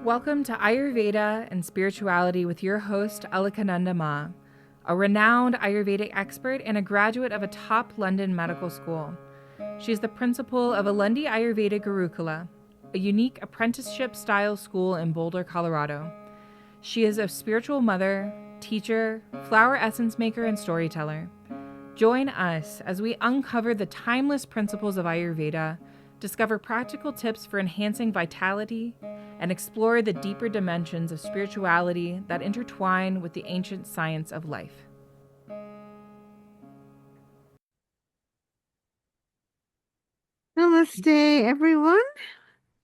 Welcome to Ayurveda and Spirituality with your host, Alakananda Ma, a renowned Ayurvedic expert and a graduate of a top London medical school. She is the principal of Alundi Ayurveda Gurukula, a unique apprenticeship-style school in Boulder, Colorado. She is a spiritual mother, teacher, flower essence maker, and storyteller. Join us as we uncover the timeless principles of Ayurveda, discover practical tips for enhancing vitality, and explore the deeper dimensions of spirituality that intertwine with the ancient science of life. Namaste, everyone.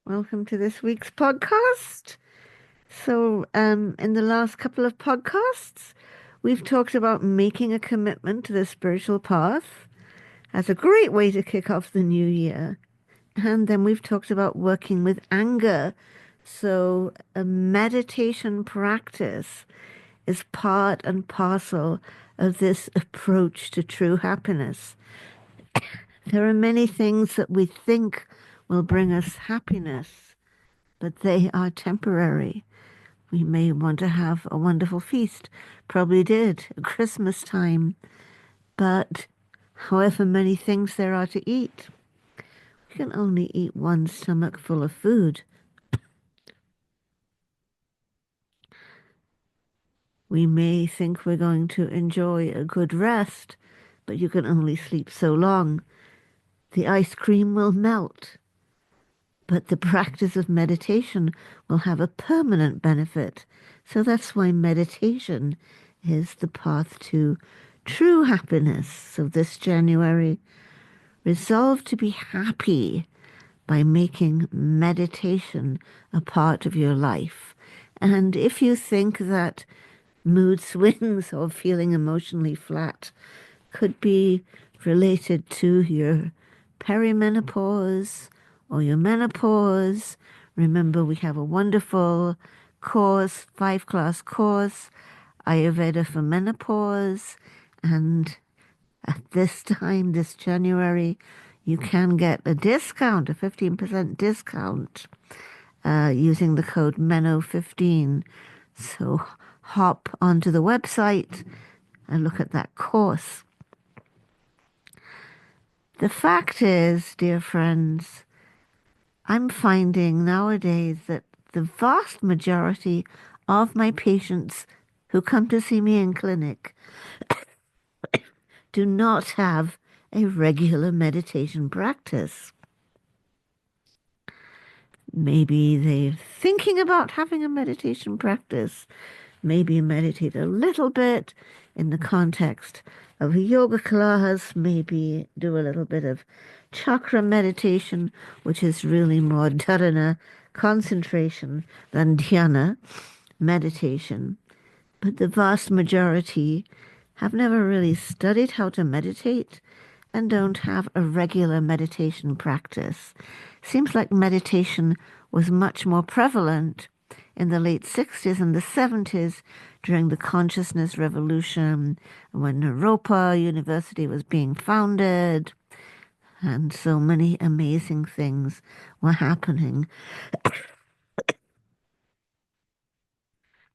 Welcome to this week's podcast. So, in the last couple of podcasts, we've talked about making a commitment to the spiritual path as a great way to kick off the new year. And then we've talked about working with anger. So, a meditation practice is part and parcel of this approach to true happiness. There are many things that we think will bring us happiness, but they are temporary. We may want to have a wonderful feast, probably did at Christmas time, but however many things there are to eat, we can only eat one stomach full of food. We may think we're going to enjoy a good rest, but you can only sleep so long. The ice cream will melt. But the practice of meditation will have a permanent benefit. So that's why meditation is the path to true happiness. So this January, resolve to be happy by making meditation a part of your life. And if you think that mood swings or feeling emotionally flat could be related to your perimenopause or your menopause, remember we have a wonderful course, 5-class course, Ayurveda for menopause, and at this time, this January, you can get a discount, a 15% discount, using the code MENO15. So hop onto the website and look at that course. The fact is, dear friends, I'm finding nowadays that the vast majority of my patients who come to see me in clinic do not have a regular meditation practice. Maybe they're thinking about having a meditation practice. Maybe meditate a little bit in the context of a yoga class. Maybe do a little bit of chakra meditation, which is really more dharana, concentration, than dhyana, meditation. But the vast majority have never really studied how to meditate and don't have a regular meditation practice. Seems like meditation was much more prevalent in the late 60s and the 70s during the consciousness revolution when Naropa University was being founded and so many amazing things were happening.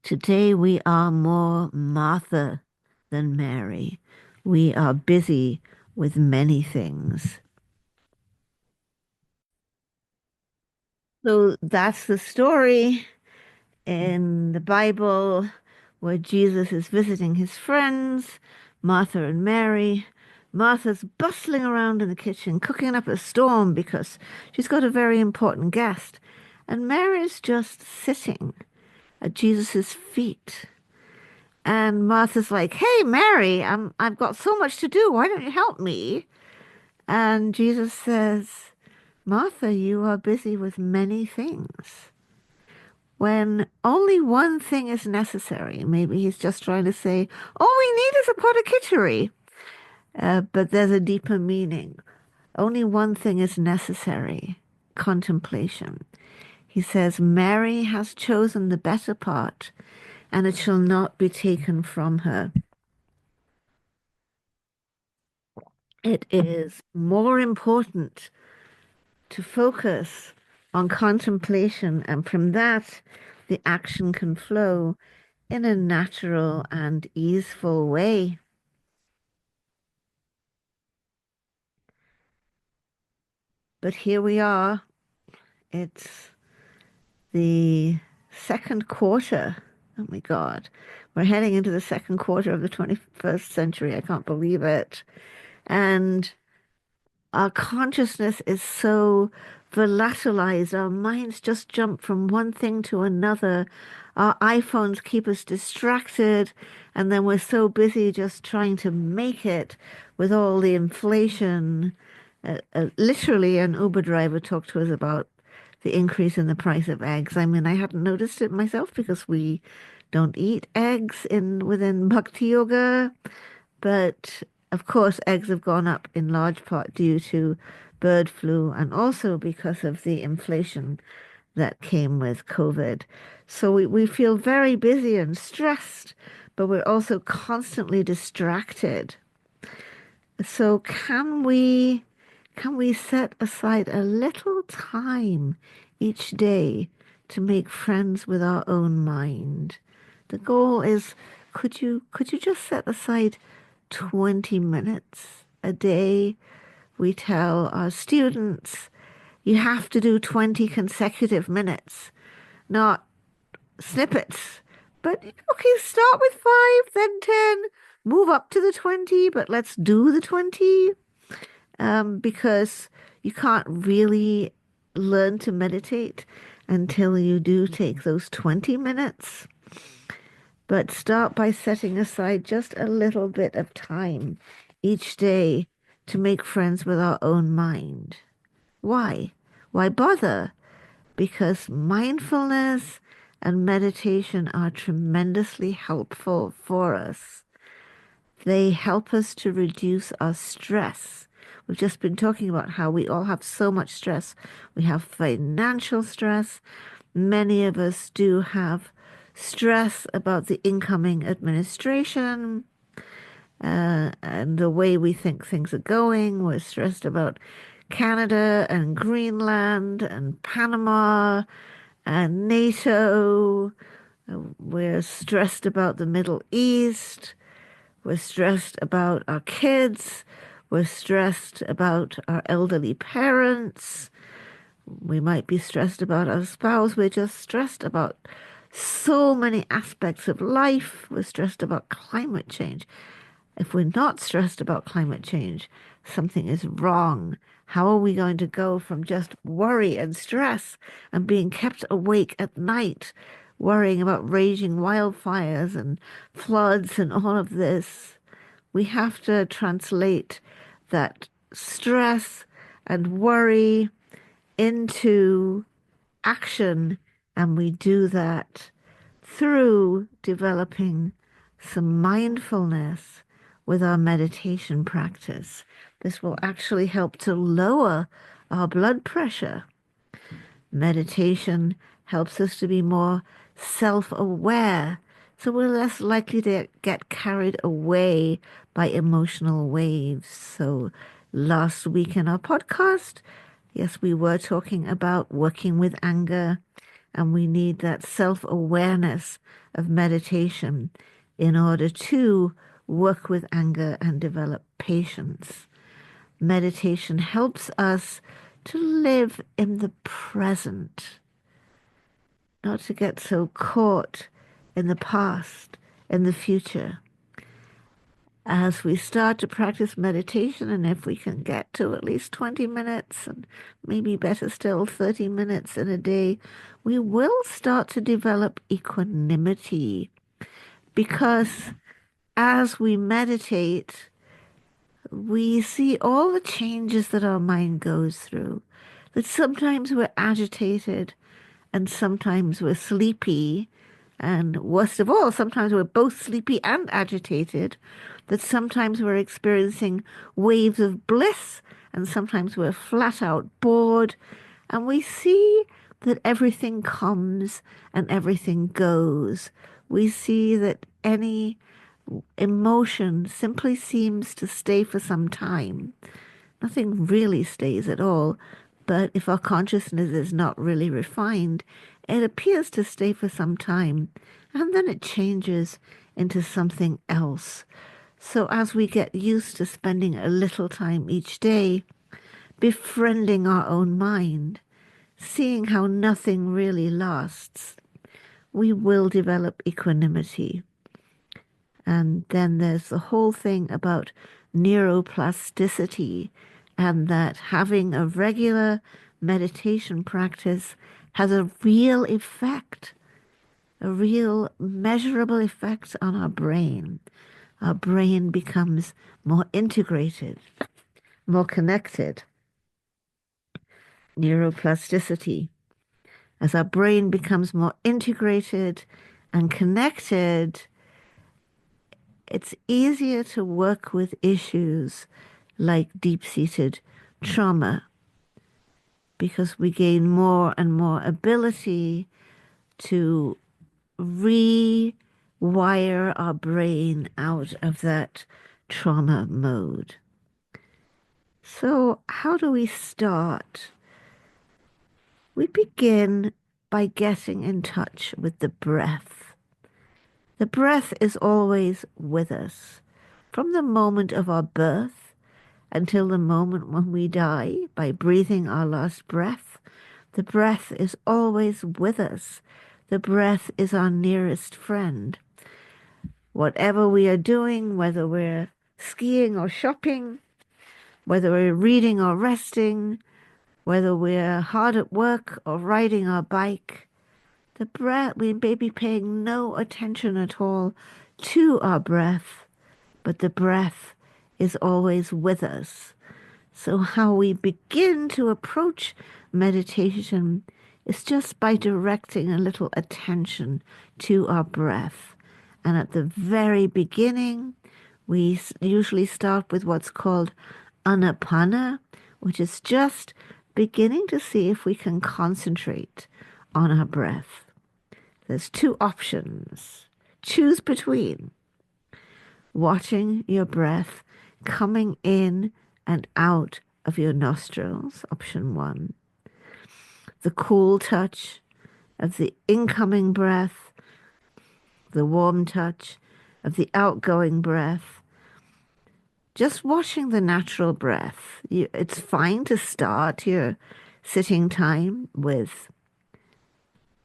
Today we are more Martha than Mary. We are busy with many things. So that's the story in the Bible where Jesus is visiting his friends, Martha and Mary. Martha's bustling around in the kitchen, cooking up a storm because she's got a very important guest. And Mary's just sitting at Jesus' feet. And Martha's like, "Hey, Mary, I've got so much to do. Why don't you help me?" And Jesus says, "Martha, you are busy with many things." When only one thing is necessary, maybe he's just trying to say, all we need is a pot of kitchery. But there's a deeper meaning. Only one thing is necessary, contemplation. He says, Mary has chosen the better part, and it shall not be taken from her. It is more important to focus on contemplation, and from that, the action can flow in a natural and easeful way. But here we are. It's the second quarter. Oh my God. We're heading into the second quarter of the 21st century. I can't believe it. And our consciousness is so volatilized. Our minds just jump from one thing to another. Our iPhones keep us distracted, and then we're so busy just trying to make it with all the inflation. Literally, an Uber driver talked to us about the increase in the price of eggs. I mean, I hadn't noticed it myself because we don't eat eggs in within Bhakti Yoga. But of course, eggs have gone up in large part due to bird flu and also because of the inflation that came with COVID. So we feel very busy and stressed, but we're also constantly distracted. So can we set aside a little time each day to make friends with our own mind? The goal is, could you just set aside 20 minutes a day? We tell our students you have to do 20 consecutive minutes, not snippets. But okay, start with 5, then 10, move up to the 20, but let's do the 20. Because you can't really learn to meditate until you do take those 20 minutes. But start by setting aside just a little bit of time each day to make friends with our own mind. Why? Why bother? Because mindfulness and meditation are tremendously helpful for us. They help us to reduce our stress. We've just been talking about how we all have so much stress. We have financial stress. Many of us do have stress about the incoming administration and the way we think things are going. We're stressed about Canada and Greenland and Panama and NATO. We're stressed about the Middle East. We're stressed about our kids. We're stressed about our elderly parents. We might be stressed about our spouse. We're just stressed about so many aspects of life. We're stressed about climate change. If we're not stressed about climate change, something is wrong. How are we going to go from just worry and stress and being kept awake at night, worrying about raging wildfires and floods and all of this? We have to translate that stress and worry into action, and we do that through developing some mindfulness with our meditation practice. This will actually help to lower our blood pressure. Meditation helps us to be more self-aware, so we're less likely to get carried away by emotional waves. So last week in our podcast, yes, we were talking about working with anger, and we need that self-awareness of meditation in order to work with anger and develop patience. Meditation helps us to live in the present, not to get so caught in the past, in the future. As we start to practice meditation, and if we can get to at least 20 minutes, and maybe better still, 30 minutes in a day, we will start to develop equanimity. Because as we meditate, we see all the changes that our mind goes through. That sometimes we're agitated and sometimes we're sleepy. And worst of all, sometimes we're both sleepy and agitated. That sometimes we're experiencing waves of bliss and sometimes we're flat out bored. And we see that everything comes and everything goes. We see that any emotion simply seems to stay for some time. Nothing really stays at all. But if our consciousness is not really refined, It appears to stay for some time, and then it changes into something else. So as we get used to spending a little time each day befriending our own mind, seeing how nothing really lasts, we will develop equanimity. And then there's the whole thing about neuroplasticity, and that having a regular meditation practice has a real effect, a real measurable effect on our brain. Our brain becomes more integrated, more connected. Neuroplasticity. As our brain becomes more integrated and connected, it's easier to work with issues like deep-seated trauma because we gain more and more ability to rewire our brain out of that trauma mode. So, how do we start? We begin by getting in touch with the breath. The breath is always with us. From the moment of our birth until the moment when we die, by breathing our last breath, the breath is always with us. The breath is our nearest friend. Whatever we are doing, whether we're skiing or shopping, whether we're reading or resting, whether we're hard at work or riding our bike, the breath, we may be paying no attention at all to our breath, but the breath is always with us. So how we begin to approach meditation is just by directing a little attention to our breath. And at the very beginning, we usually start with what's called Anapana, which is just beginning to see if we can concentrate on our breath. There's two options. Choose between watching your breath coming in and out of your nostrils, option one. The cool touch of the incoming breath, the warm touch of the outgoing breath. Just watching the natural breath. It's fine to start your sitting time with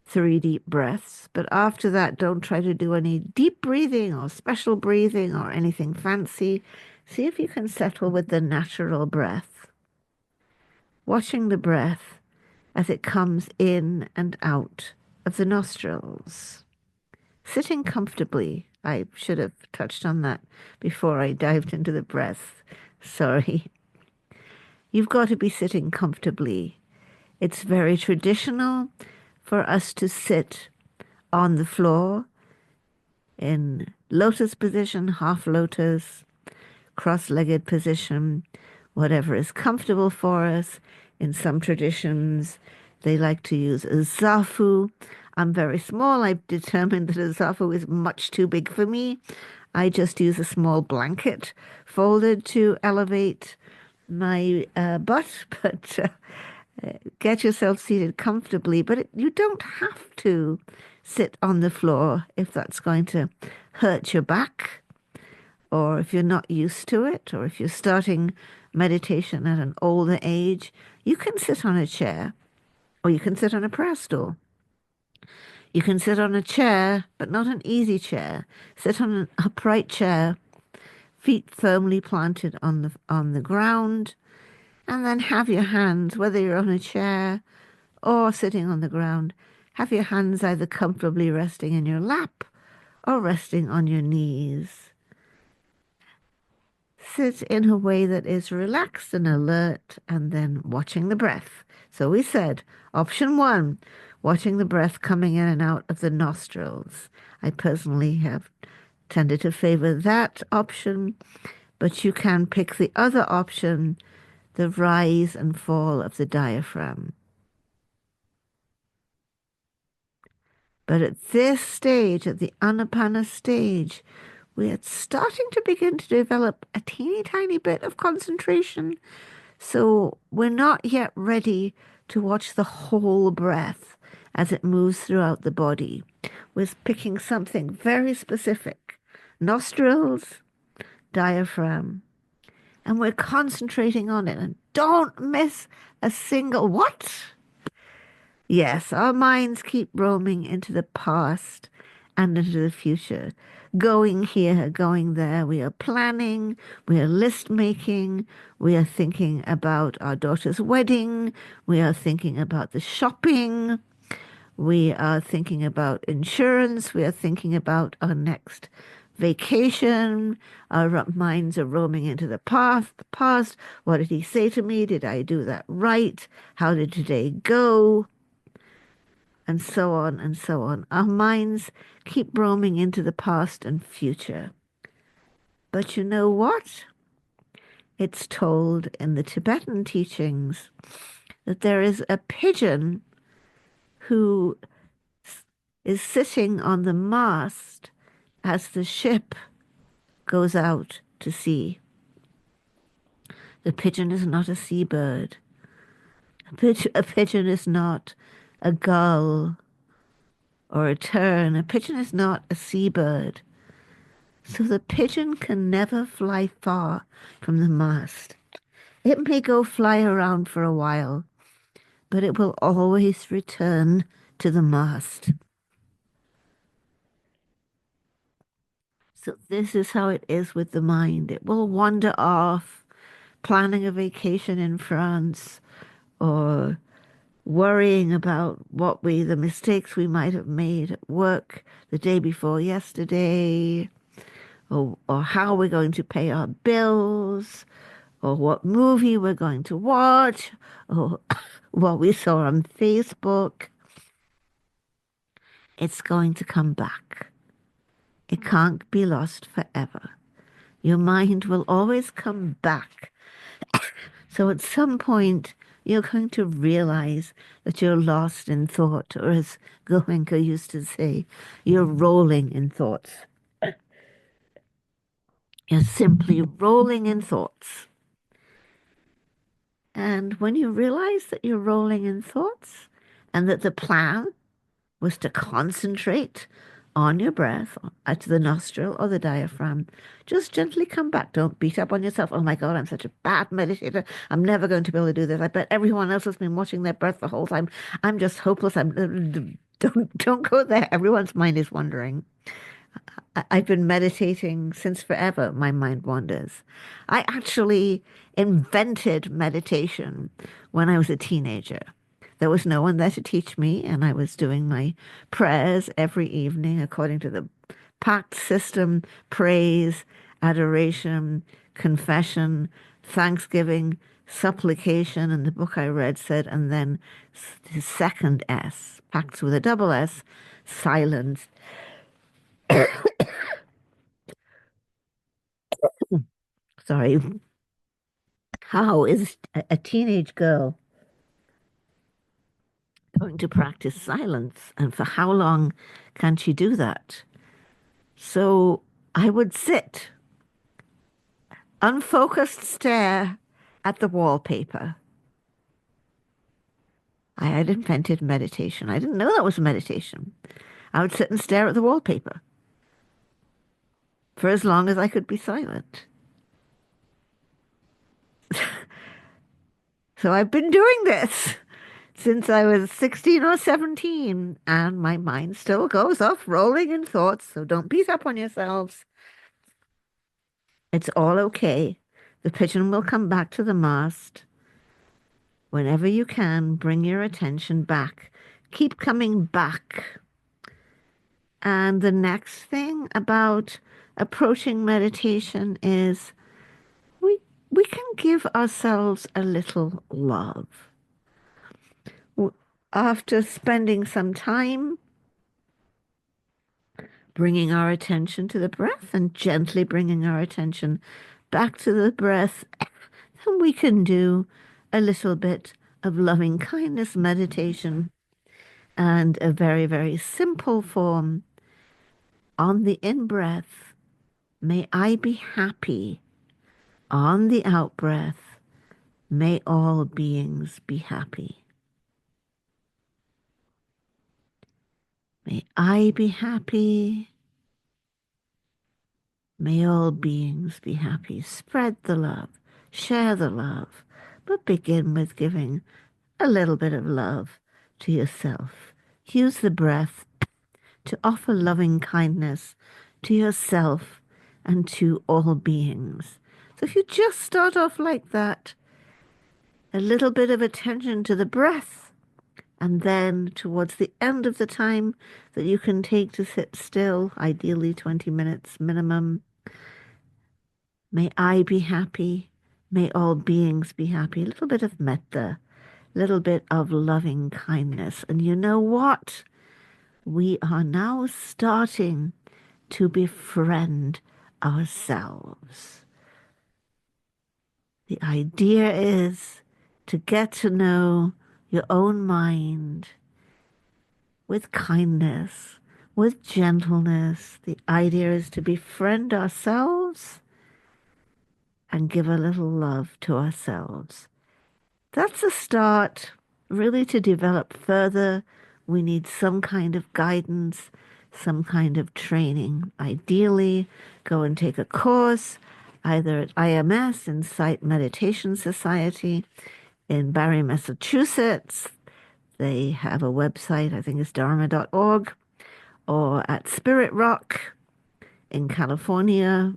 3 deep breaths, but after that, don't try to do any deep breathing or special breathing or anything fancy. See if you can settle with the natural breath. Watching the breath as it comes in and out of the nostrils. Sitting comfortably. I should have touched on that before I dived into the breath. Sorry. You've got to be sitting comfortably. It's very traditional for us to sit on the floor in lotus position, half lotus, cross-legged position, whatever is comfortable for us. In some traditions, they like to use a zafu. I'm very small. I've determined that a zafu is much too big for me. I just use a small blanket folded to elevate my butt, but get yourself seated comfortably. But you don't have to sit on the floor if that's going to hurt your back, or if you're not used to it, or if you're starting meditation at an older age. You can sit on a chair, or you can sit on a prayer stool. You can sit on a chair, but not an easy chair. Sit on an upright chair, feet firmly planted on the ground, and then have your hands, whether you're on a chair or sitting on the ground, have your hands either comfortably resting in your lap or resting on your knees. Sit in a way that is relaxed and alert, and then watching the breath. So we said, option one, watching the breath coming in and out of the nostrils. I personally have tended to favor that option, but you can pick the other option, the rise and fall of the diaphragm. But at this stage, at the Anapana stage, we are starting to begin to develop a teeny tiny bit of concentration. So we're not yet ready to watch the whole breath as it moves throughout the body. We're picking something very specific. Nostrils, diaphragm. And we're concentrating on it. And don't miss a single what? Yes, our minds keep roaming into the past and into the future. Going here, going there. We are planning, we are list making, we are thinking about our daughter's wedding, we are thinking about the shopping, we are thinking about insurance, we are thinking about our next vacation. Our minds are roaming into the past. The past. What did he say to me? Did I do that right? How did today go? And so on and so on. Our minds keep roaming into the past and future. But you know what? It's told in the Tibetan teachings that there is a pigeon who is sitting on the mast as the ship goes out to sea. The pigeon is not a seabird. A pigeon is not a gull or a tern. A pigeon is not a seabird. So the pigeon can never fly far from the mast. It may go fly around for a while, but it will always return to the mast. So this is how it is with the mind. It will wander off, planning a vacation in France, or worrying about the mistakes we might have made at work the day before yesterday, or how we're going to pay our bills, or what movie we're going to watch, or what we saw on Facebook. It's going to come back. It can't be lost forever. Your mind will always come back. So at some point, you're going to realize that you're lost in thought, or as Goenka used to say, you're rolling in thoughts. You're simply rolling in thoughts. And when you realize that you're rolling in thoughts and that the plan was to concentrate on your breath, at the nostril or the diaphragm, just gently come back. Don't beat up on yourself. Oh my God, I'm such a bad meditator. I'm never going to be able to do this. I bet everyone else has been watching their breath the whole time. I'm just hopeless. Don't go there. Everyone's mind is wandering. I've been meditating since forever. My mind wanders. I actually invented meditation when I was a teenager. There was no one there to teach me, and I was doing my prayers every evening according to the pact system: praise, adoration, confession, thanksgiving, supplication. And the book I read said, and then the second S, pacts with a double S, silence. Sorry. How is a teenage girl going to practice silence? And for how long can she do that? So I would sit, unfocused stare at the wallpaper. I had invented meditation. I didn't know that was meditation. I would sit and stare at the wallpaper for as long as I could be silent. So I've been doing this since I was 16 or 17, and my mind still goes off rolling in thoughts, so don't beat up on yourselves. It's all okay. The pigeon will come back to the mast. Whenever you can, bring your attention back. Keep coming back. And the next thing about approaching meditation is we can give ourselves a little love. After spending some time bringing our attention to the breath and gently bringing our attention back to the breath, then we can do a little bit of loving kindness meditation, and a very, very simple form. On the in-breath, may I be happy. On the out-breath, may all beings be happy. May I be happy. May all beings be happy. Spread the love, share the love, but begin with giving a little bit of love to yourself. Use the breath to offer loving kindness to yourself and to all beings. So if you just start off like that, a little bit of attention to the breath, and then towards the end of the time that you can take to sit still, ideally 20 minutes minimum, may I be happy. May all beings be happy. A little bit of metta, a little bit of loving kindness. And you know what? We are now starting to befriend ourselves. The idea is to get to know your own mind with kindness, with gentleness. The idea is to befriend ourselves and give a little love to ourselves. That's a start. Really, to develop further, we need some kind of guidance, some kind of training. Ideally, go and take a course, either at IMS, Insight Meditation Society in Barre, Massachusetts. They have a website, I think it's dharma.org, or at Spirit Rock in California.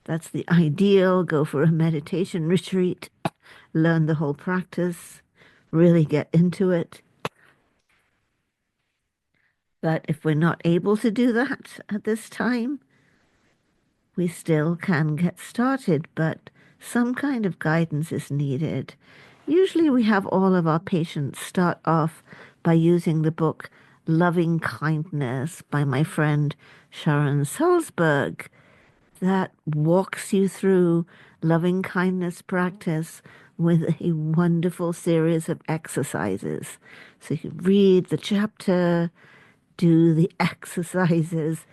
That's the ideal. Go for a meditation retreat, learn the whole practice, really get into it. But if we're not able to do that at this time, we still can get started, but some kind of guidance is needed. Usually we have all of our patients start off by using the book Loving Kindness by my friend Sharon Salzberg, that walks you through loving kindness practice with a wonderful series of exercises. So you read the chapter, do the exercises,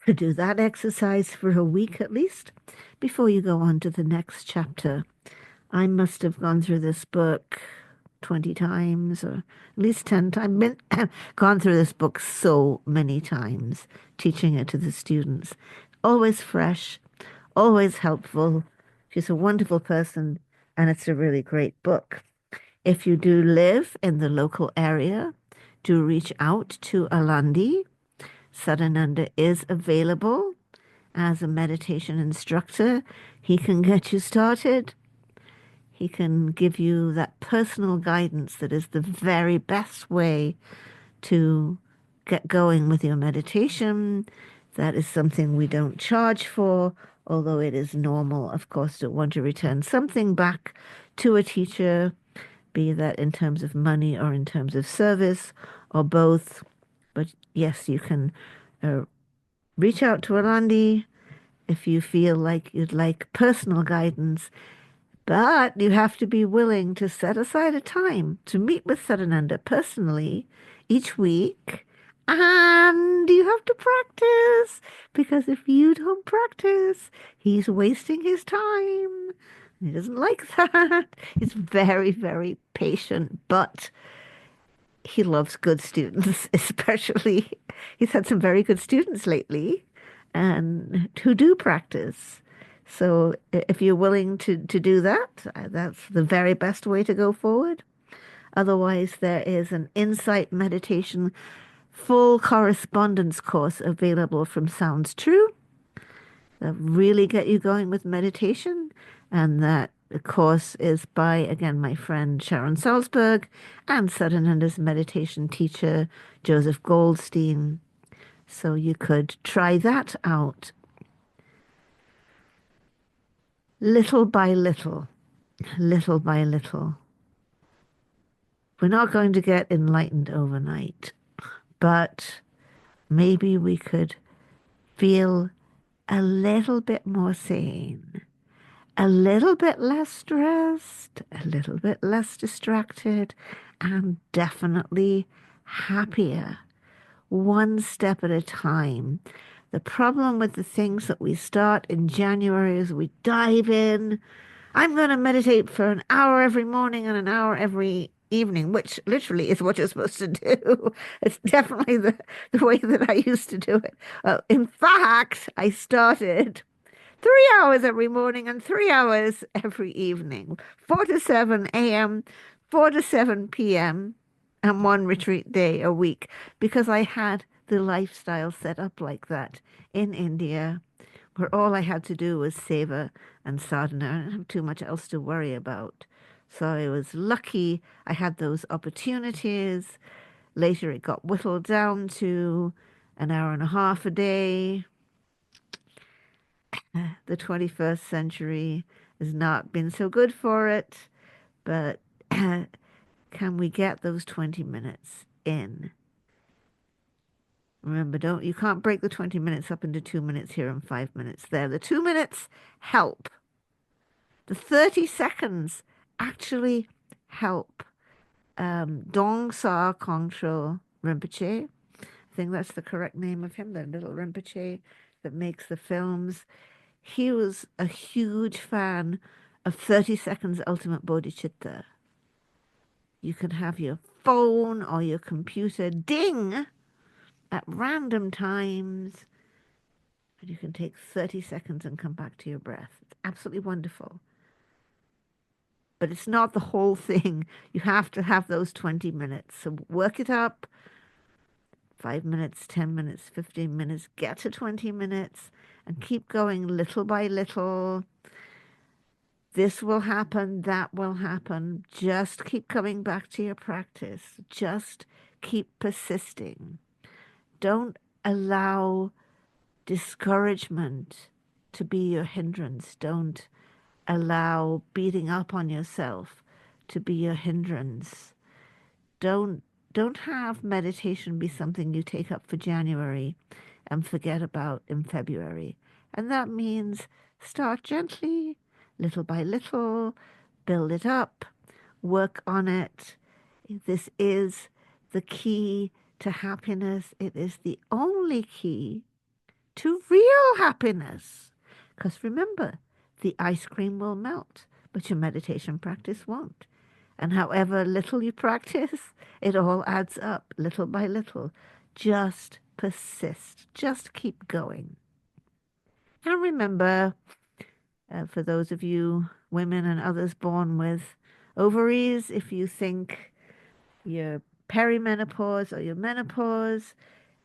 do that exercise for a week at least before you go on to the next chapter. I must have gone through this book 20 times or at least 10 times. I've gone through this book so many times, teaching it to the students. Always fresh, always helpful. She's a wonderful person, and it's a really great book. If you do live in the local area, do reach out to Alandi. Sadananda is available as a meditation instructor. He can get you started. He can give you that personal guidance that is the very best way to get going with your meditation. That is something we don't charge for, although it is normal, of course, to want to return something back to a teacher, be that in terms of money or in terms of service or both. But yes, you can reach out to Alandi if you feel like you'd like personal guidance. But you have to be willing to set aside a time to meet with Sadananda personally each week. And you have to practice, because if you don't practice, he's wasting his time. He doesn't like that. He's very, very patient, but he loves good students, especially. He's had some very good students lately and who do practice. So if you're willing to do that, that's the very best way to go forward. Otherwise, there is an Insight Meditation full correspondence course available from Sounds True that really get you going with meditation. And that course is by, again, my friend Sharon Salzberg and Sadananda's meditation teacher, Joseph Goldstein. So you could try that out little by little, little by little. We're not going to get enlightened overnight, but maybe we could feel a little bit more sane, a little bit less stressed, a little bit less distracted, and definitely happier, one step at a time. The problem with the things that we start in January is we dive in. I'm going to meditate for an hour every morning and an hour every evening, which literally is what you're supposed to do. It's definitely the way that I used to do it. In fact, I started 3 hours every morning and 3 hours every evening, 4 to 7 a.m., 4 to 7 p.m., and one retreat day a week because I had the lifestyle set up like that in India, where all I had to do was seva and sadhana. I didn't have too much else to worry about. So I was lucky I had those opportunities. Later, it got whittled down to an hour and a half a day. The 21st century has not been so good for it, but can we get those 20 minutes in? Remember, don't you can't break the 20 minutes up into 2 minutes here and 5 minutes there. The 2 minutes help. The 30 seconds actually help. Dong Sa Kongtrul Rinpoche, I think that's the correct name of him, the little Rinpoche that makes the films. He was a huge fan of 30 seconds ultimate bodhicitta. You can have your phone or your computer ding at random times, and you can take 30 seconds and come back to your breath. It's absolutely wonderful. But it's not the whole thing. You have to have those 20 minutes. So work it up. 5 minutes, 10 minutes, 15 minutes, get to 20 minutes and keep going little by little. This will happen, that will happen. Just keep coming back to your practice. Just keep persisting. Don't allow discouragement to be your hindrance. Don't allow beating up on yourself to be your hindrance. Don't have meditation be something you take up for January and forget about in February. And that means start gently, little by little, build it up, work on it. This is the key to happiness. It is the only key to real happiness. Because remember, the ice cream will melt, but your meditation practice won't. And however little you practice, it all adds up little by little. Just persist. Just keep going. And remember, for those of you women and others born with ovaries, if you think your perimenopause or your menopause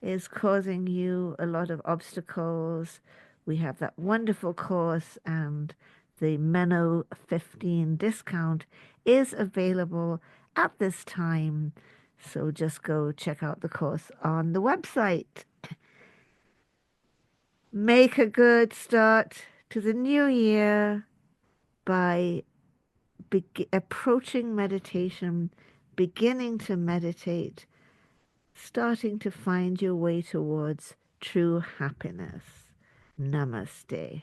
is causing you a lot of obstacles, we have that wonderful course, and the Meno 15 discount is available at this time. So just go check out the course on the website. Make a good start to the new year by approaching meditation, beginning to meditate, starting to find your way towards true happiness. Namaste.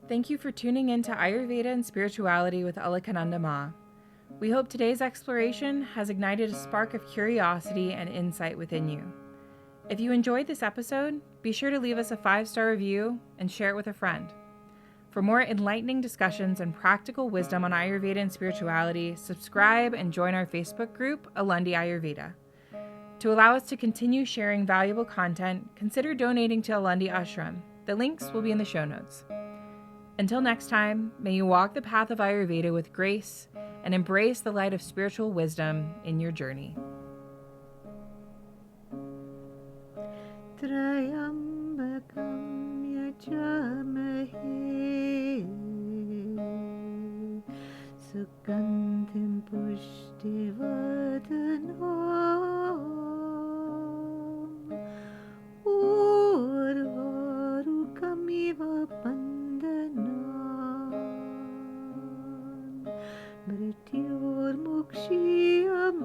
Thank you for tuning in to Ayurveda and Spirituality with Alakananda Ma. We hope today's exploration has ignited a spark of curiosity and insight within you. If you enjoyed this episode, be sure to leave us a 5-star review and share it with a friend. For more enlightening discussions and practical wisdom on Ayurveda and spirituality, subscribe and join our Facebook group, Alundi Ayurveda. To allow us to continue sharing valuable content, consider donating to Alundi Ashram. The links will be in the show notes. Until next time, may you walk the path of Ayurveda with grace and embrace the light of spiritual wisdom in your journey. Trayambakam yajamahe sugandhim pushtivardanam urvarukamiva bandanam mrityormukshiyam